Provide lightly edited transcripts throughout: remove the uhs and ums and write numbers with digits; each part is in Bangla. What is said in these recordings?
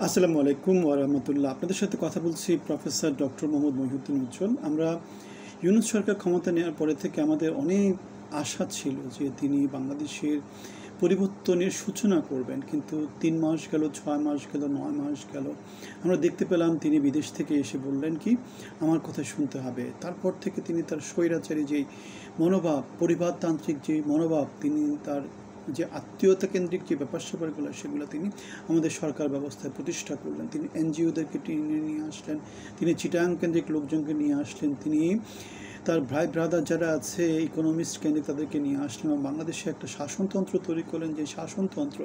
আসসালামু আলাইকুম ওয়া রাহমাতুল্লাহ। আপনাদের সাথে কথা বলছি প্রফেসর ডক্টর মোহাম্মদ মহিউদ্দিন উজ্জ্বল। আমরা ইউনূস সরকার ক্ষমতা নেওয়ার পরে থেকে আমাদের অনেক আশা ছিল যে তিনি বাংলাদেশের পরিবর্তনের সূচনা করবেন, কিন্তু ৩ মাস গেল, ৬ মাস গেল, ৯ মাস গেল, আমরা দেখতে পেলাম তিনি বিদেশ থেকে এসে বললেন কি আমার কথা শুনতে হবে। তারপর থেকে তিনি তার স্বৈরাচারী যেই মনোভাব, পরিবারতান্ত্রিক যে মনোভাব, তিনি তার যে আত্মীয়তা কেন্দ্রিক যে ব্যাপার স্যাপারগুলো সেগুলো তিনি আমাদের সরকার ব্যবস্থায় প্রতিষ্ঠা করলেন। তিনি এনজিওদেরকে টেনে নিয়ে আসলেন, তিনি চিটাগাং কেন্দ্রিক লোকজনকে নিয়ে আসলেন, তিনি তার ভাই ব্রাদার যারা আছে ইকোনমিস্ট কেন্দ্রিক তাদেরকে নিয়ে আসলেন এবং বাংলাদেশে একটা শাসনতন্ত্র তৈরি করলেন, যে শাসনতন্ত্র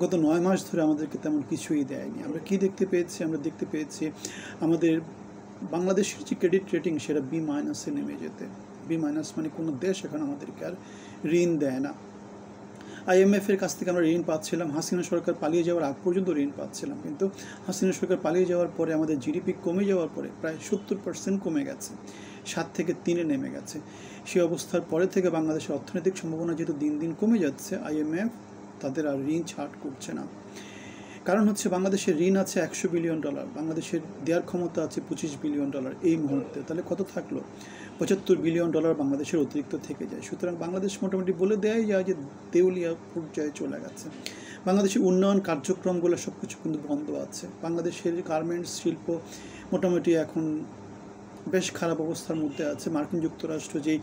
গত ৯ মাস ধরে আমাদেরকে তেমন কিছুই দেয়নি। আমরা কি দেখতে পেয়েছি? আমরা দেখতে পেয়েছি আমাদের বাংলাদেশের যে ক্রেডিট রেটিং সেটা B- নেমে যেতে। B- মানে কোনো দেশ এখন আমাদেরকে আর ঋণ দেয় না। IMF-এর কাছ থেকে আমরা ঋণ পাচ্ছিলাম, হাসিনা সরকার পালিয়ে যাওয়ার আগ পর্যন্ত ঋণ পাচ্ছিলাম, কিন্তু হাসিনা সরকার পালিয়ে যাওয়ার পরে আমাদের জিডিপি কমে যাওয়ার পরে প্রায় 70% কমে গেছে, 7 থেকে 3-এ নেমে গেছে। সেই অবস্থার পরে থেকে বাংলাদেশের অর্থনৈতিক সম্ভাবনা যেহেতু দিন দিন কমে যাচ্ছে, IMF তাদের আর ঋণ ছাড় করছে না। কারণ হচ্ছে বাংলাদেশের ঋণ আছে $100 বিলিয়ন, বাংলাদেশের দেওয়ার ক্ষমতা আছে $25 বিলিয়ন এই মুহূর্তে। তাহলে কত থাকলো? $75 বিলিয়ন বাংলাদেশের অতিরিক্ত থেকে যায়। সুতরাং বাংলাদেশ মোটামুটি বলে দেয় যায় যে দেউলিয়া পর্যায়ে চলে গেছে। বাংলাদেশের উন্নয়ন কার্যক্রমগুলো সব কিছু কিন্তু বন্ধ আছে। বাংলাদেশের গার্মেন্টস শিল্প মোটামুটি এখন বেশ খারাপ অবস্থার মধ্যে আছে। মার্কিন যুক্তরাষ্ট্র যেই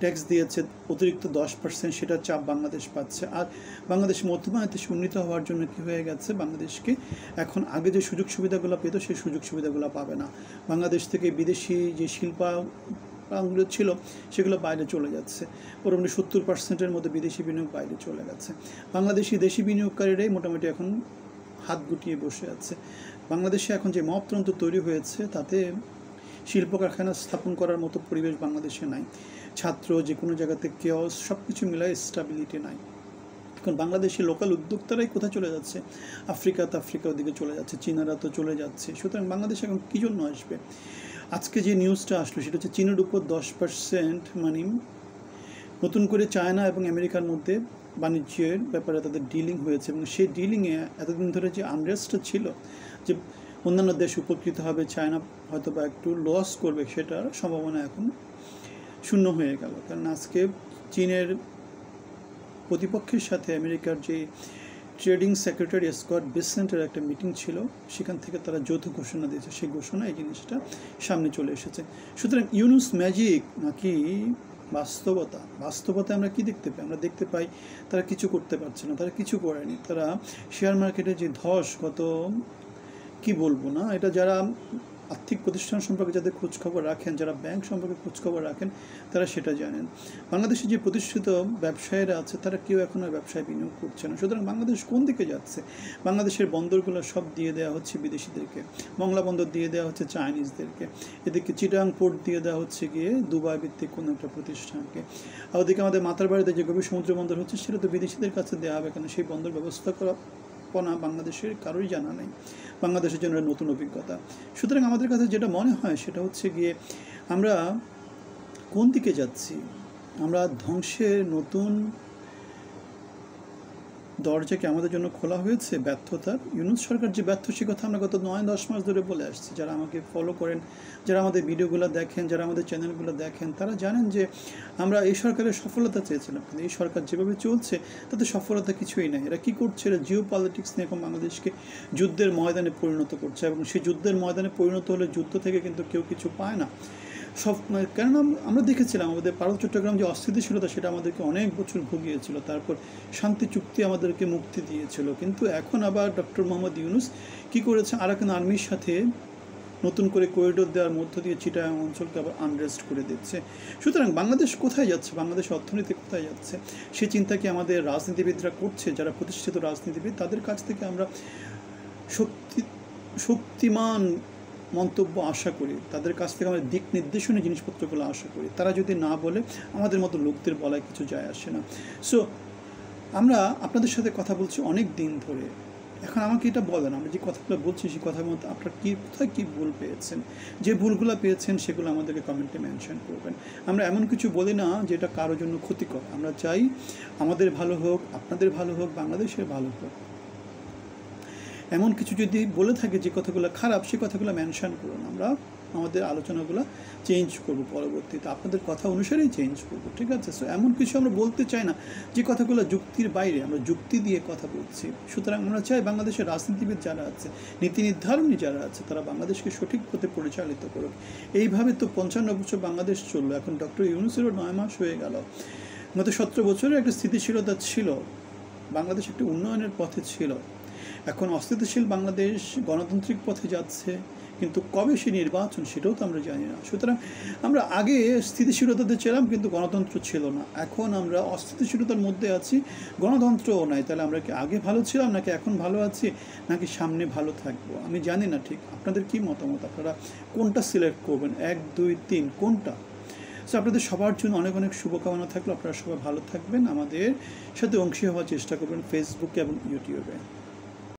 ট্যাক্স দিয়েছে অতিরিক্ত 10%, সেটার চাপ বাংলাদেশ পাচ্ছে। আর বাংলাদেশ মধ্যমায় দেশে উন্নীত হওয়ার জন্য কী হয়ে গেছে, বাংলাদেশকে এখন আগে যে সুযোগ সুবিধাগুলো পেত সেই সুযোগ সুবিধাগুলো পাবে না। বাংলাদেশ থেকে বিদেশি যে শিল্পগুলো ছিল সেগুলো বাইরে চলে যাচ্ছে। মোটামুটি 70%-এর মধ্যে বিদেশি বিনিয়োগ বাইরে চলে গেছে। বাংলাদেশি দেশি বিনিয়োগকারীরাই মোটামুটি এখন হাত গুটিয়ে বসে আছে। বাংলাদেশে এখন যে মপতন্ত্র তৈরি হয়েছে তাতে শিল্প কারখানা স্থাপন করার মতো পরিবেশ বাংলাদেশে নাই। ছাত্র যে কোনো জায়গাতে কেওস, সব কিছু মিলায় স্টেবিলিটি নাই। এখন বাংলাদেশের লোকাল উদ্যোক্তারাই কোথায় চলে যাচ্ছে? আফ্রিকার দিকে চলে যাচ্ছে, চীনারা তো চলে যাচ্ছে। সুতরাং বাংলাদেশ এখন কী জন্য আসবে? আজকে যে নিউজটা আসলো সেটা হচ্ছে চীনের উপর 10% মানে নতুন করে চায়না এবং আমেরিকার মধ্যে বাণিজ্যের ব্যাপারে তাদের ডিলিং হয়েছে, এবং সেই ডিলিংয়ে এতদিন ধরে যে আনরেস্টটা ছিল, যে অন্যান্য দেশ উপকৃত হবে, চায়না হয়তো বা একটু লস করবে, সেটার সম্ভাবনা এখন শূন্য হয়ে গেল। কারণ আজকে চীনের প্রতিপক্ষের সাথে আমেরিকার যে ট্রেডিং সেক্রেটারি স্কট বেসেন্টের একটা মিটিং ছিল, সেখান থেকে তারা যৌথ ঘোষণা দিয়েছে। সেই ঘোষণা এই জিনিসটা সামনে চলে এসেছে। সুতরাং ইউনুস ম্যাজিক নাকি বাস্তবতা আমরা কি দেখতে পাই? আমরা দেখতে পাই তারা কিছু করতে পারছে না, তারা কিছু করেনি। তারা শেয়ার মার্কেটে যে ধস, গত কি বলবো না, এটা যারা আর্থিক প্রতিষ্ঠান সম্পর্কে যাদের খোঁজখবর রাখেন, যারা ব্যাংক সম্পর্কে খোঁজখবর রাখেন, তারা সেটা জানেন। বাংলাদেশে যে প্রতিষ্ঠিত ব্যবসায়ীরা আছে তারা কেউ এখন আর ব্যবসায় বিনিয়োগ করছে না। সুতরাং বাংলাদেশ কোন দিকে যাচ্ছে? বাংলাদেশের বন্দরগুলো সব দিয়ে দেওয়া হচ্ছে বিদেশিদেরকে, মংলা বন্দর দিয়ে দেওয়া হচ্ছে চাইনিজদেরকে, এদিকে চিটাগাং পোর্ট দিয়ে দেওয়া হচ্ছে গিয়ে দুবাই ভিত্তিক কোনো একটা প্রতিষ্ঠানকে, আর ওদিকে আমাদের মাতারবাড়িতে যে গভীর সমুদ্র বন্দর হচ্ছে সেটা তো বিদেশিদের কাছে দেওয়া হবে। কেন? সেই বন্দর ব্যবস্থা করা বাংলাদেশের কারোই জানা নেই। বাংলাদেশের জন্য নতুন অভিজ্ঞতা। সুতরাং আমাদের কাছে যেটা মনে হয় সেটা হচ্ছে গিয়ে আমরা কোন দিকে যাচ্ছি? আমরা ধ্বংসের নতুন দরজা কি আমাদের জন্য খোলা হয়েছে ব্যর্থতার? ইউনূস সরকার যে ব্যর্থ সে কথা আমরা গত 9-10 মাস ধরে বলে আসছি। যারা আমাকে ফলো করেন, যারা আমাদের ভিডিওগুলো দেখেন, যারা আমাদের চ্যানেলগুলো দেখেন, তারা জানেন যে আমরা এই সরকারের সফলতা চেয়েছিলাম, কিন্তু এই সরকার যেভাবে চলছে তাতে সফলতা কিছুই নাই। এরা কী করছে? এরা জিও পলিটিক্স নিয়ে এখন বাংলাদেশকে যুদ্ধের ময়দানে পরিণত করছে, এবং সেই যুদ্ধের ময়দানে পরিণত হলে যুদ্ধ থেকে কিন্তু কেউ কিছু পায় না। কেননা আমরা দেখেছিলাম আমাদের পারদ চট্টগ্রাম যে অস্থিতিশীলতা, সেটা আমাদেরকে অনেক বছর ভুগিয়েছিল। তারপর শান্তি চুক্তি আমাদেরকে মুক্তি দিয়েছিল। কিন্তু এখন আবার ডক্টর মোহাম্মদ ইউনূস কী করেছে? আরাকান আর্মির সাথে নতুন করে করিডোর দেওয়ার মধ্য দিয়ে চিটাগাং অঞ্চলকে আবার আনরেস্ট করে দিচ্ছে। সুতরাং বাংলাদেশ কোথায় যাচ্ছে? বাংলাদেশ অর্থনীতি কোথায় যাচ্ছে? সে চিন্তা কি আমাদের রাজনীতিবিদরা করছে? যারা প্রতিষ্ঠিত রাজনীতিবিদ, তাদের কাছ থেকে আমরা শক্তিমান মন্তব্য আশা করি, তাদের কাছ থেকে আমরা দিক নির্দেশনী জিনিসপত্রগুলো আশা করি। তারা যদি না বলে আমাদের মতো লোকদের বলায় কিছু যায় আসে না। সো আমরা আপনাদের সাথে কথা বলছি অনেক দিন ধরে। এখন আমাকে এটা বলেন, আমরা যে কথাগুলো বলছি সেই কথার মধ্যে আপনারা কোথায় কী ভুল পেয়েছেন? যে ভুলগুলো পেয়েছেন সেগুলো আমাদেরকে কমেন্টে মেনশন করবেন। আমরা এমন কিছু বলি না যেটা কারোর জন্য ক্ষতিকর। আমরা চাই আমাদের ভালো হোক, আপনাদের ভালো হোক, বাংলাদেশের ভালো হোক। এমন কিছু যদি বলে থাকে যে কথাগুলো খারাপ, সে কথাগুলো মেনশন করুন। আমরা আমাদের আলোচনাগুলো চেঞ্জ করব পরবর্তীতে, আপনাদের কথা অনুসারেই চেঞ্জ করব, ঠিক আছে? সো এমন কিছু আমরা বলতে চাই না যে কথাগুলো যুক্তির বাইরে, আমরা যুক্তি দিয়ে কথা বলছি। সুতরাং আমরা চাই বাংলাদেশের রাজনীতিবিদ যারা আছে, নীতি নির্ধারণী যারা আছে, তারা বাংলাদেশকে সঠিক পথে পরিচালিত করুক। এইভাবে তো 55 বছর বাংলাদেশ চললো, এখন ডক্টর ইউনূসেরও 9 মাস হয়ে গেল। গত 17 বছরের একটা স্থিতিশীলতা ছিল, বাংলাদেশ একটি উন্নয়নের পথে ছিল। এখন অস্থিতিশীল বাংলাদেশ গণতান্ত্রিক পথে যাচ্ছে, কিন্তু কবে সে নির্বাচন সেটাও তো আমরা জানি না। সুতরাং আমরা আগে স্থিতিশীলতাতে ছিলাম কিন্তু গণতন্ত্র ছিল না, এখন আমরা অস্থিতিশীলতার মধ্যে আছি, গণতন্ত্রও নাই। তাহলে আমরা কি আগে ভালো ছিলাম, নাকি এখন ভালো আছি, নাকি সামনে ভালো থাকবো? আমি জানি না ঠিক আপনাদের কি মতামত, আপনারা কোনটা সিলেক্ট করবেন, 1, 2, 3 কোনটা? সো আপনাদের সবার জন্য অনেক অনেক শুভকামনা থাকলো। আপনারা সবাই ভালো থাকবেন, আমাদের সাথে অংশী হওয়ার চেষ্টা করবেন ফেসবুকে এবং ইউটিউবে।